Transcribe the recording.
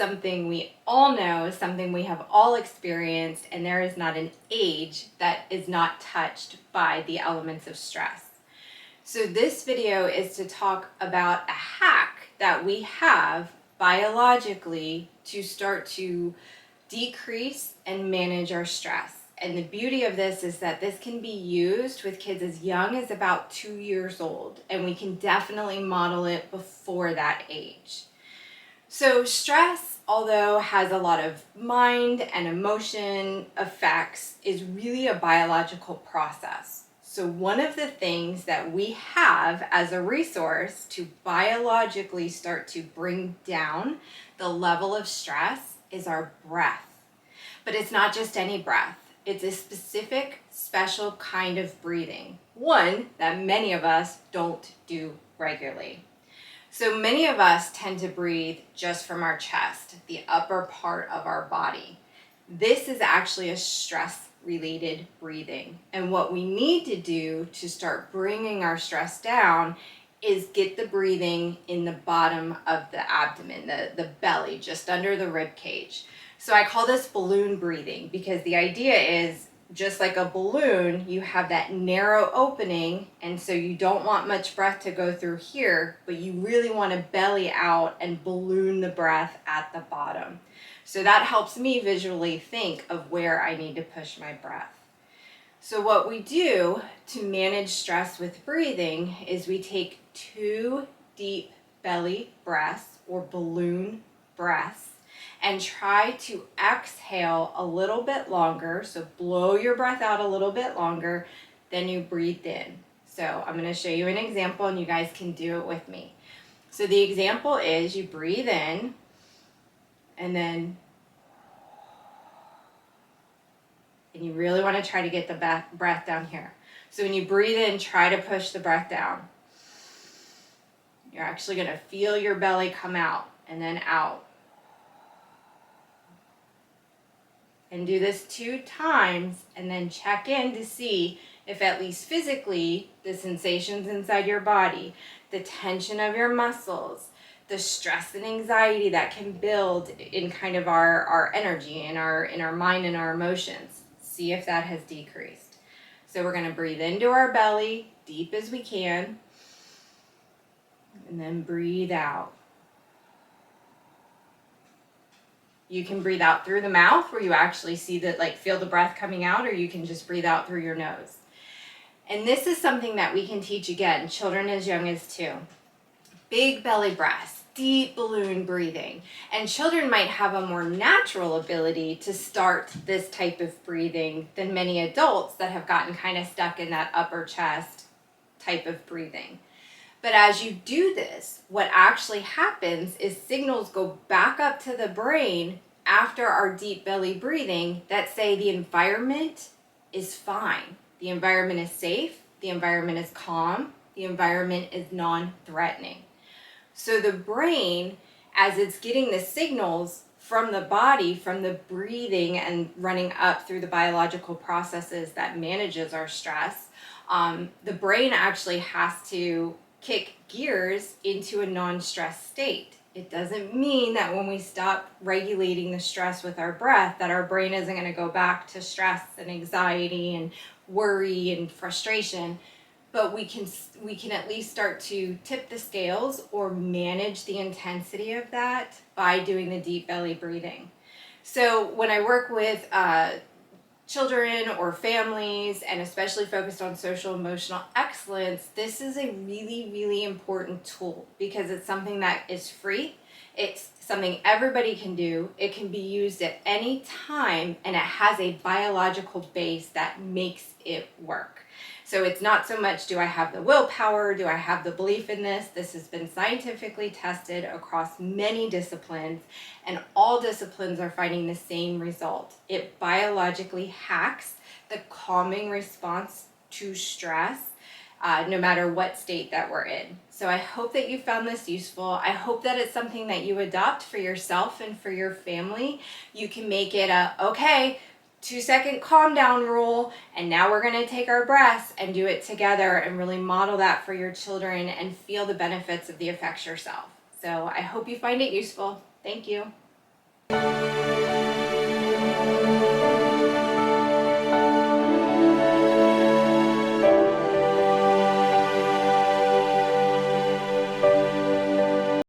something we all know, something we have all experienced, and there is not an age that is not touched by the elements of stress. So this video is to talk about a hack that we have biologically to start to decrease and manage our stress. And the beauty of this is that this can be used with kids as young as about 2 years old, and we can definitely model it before that age. So stress, although has a lot of mind and emotion effects, is really a biological process. So one of the things that we have as a resource to biologically start to bring down the level of stress is our breath. But it's not just any breath. It's a specific, special kind of breathing, one that many of us don't do regularly. So many of us tend to breathe just from our chest, the upper part of our body. This is actually a stress-related breathing. And what we need to do to start bringing our stress down is get the breathing in the bottom of the abdomen, the belly, just under the rib cage. So I call this balloon breathing because the idea is, just like a balloon, you have that narrow opening, and so you don't want much breath to go through here, but you really want to belly out and balloon the breath at the bottom. So that helps me visually think of where I need to push my breath. So what we do to manage stress with breathing is we take 2 deep belly breaths or balloon breaths and try to exhale a little bit longer. So blow your breath out a little bit longer than you breathed in. So I'm going to show you an example and you guys can do it with me. So the example is you breathe in and then you really want to try to get the breath down here. So when you breathe in, try to push the breath down. You're actually going to feel your belly come out and then out. And do this 2 times and then check in to see if at least physically the sensations inside your body, the tension of your muscles, the stress and anxiety that can build in kind of our energy, in our mind and our emotions, see if that has decreased. So we're going to breathe into our belly deep as we can and then breathe out. You can breathe out through the mouth where you actually see feel the breath coming out, or you can just breathe out through your nose. And this is something that we can teach again, children as young as 2. Big belly breaths, deep balloon breathing. And children might have a more natural ability to start this type of breathing than many adults that have gotten kind of stuck in that upper chest type of breathing. But as you do this, what actually happens is signals go back up to the brain after our deep belly breathing that say the environment is fine. The environment is safe, the environment is calm, the environment is non-threatening. So the brain, as it's getting the signals from the body, from the breathing and running up through the biological processes that manages our stress, the brain actually has to kick gears into a non-stress state. It doesn't mean that when we stop regulating the stress with our breath that our brain isn't going to go back to stress and anxiety and worry and frustration, but we can at least start to tip the scales or manage the intensity of that by doing the deep belly breathing. So when I work with children or families, and especially focused on social emotional excellence, this is a really, really important tool because it's something that is free. It's something everybody can do. It can be used at any time, and it has a biological base that makes it work. So it's not so much, do I have the willpower? Do I have the belief in this? This has been scientifically tested across many disciplines, and all disciplines are finding the same result. It biologically hacks the calming response to stress, no matter what state that we're in. So I hope that you found this useful. I hope that it's something that you adopt for yourself and for your family. You can make it okay, 2-second calm down rule, and now we're going to take our breaths and do it together and really model that for your children and feel the benefits of the effects yourself. So I hope you find it useful. Thank you.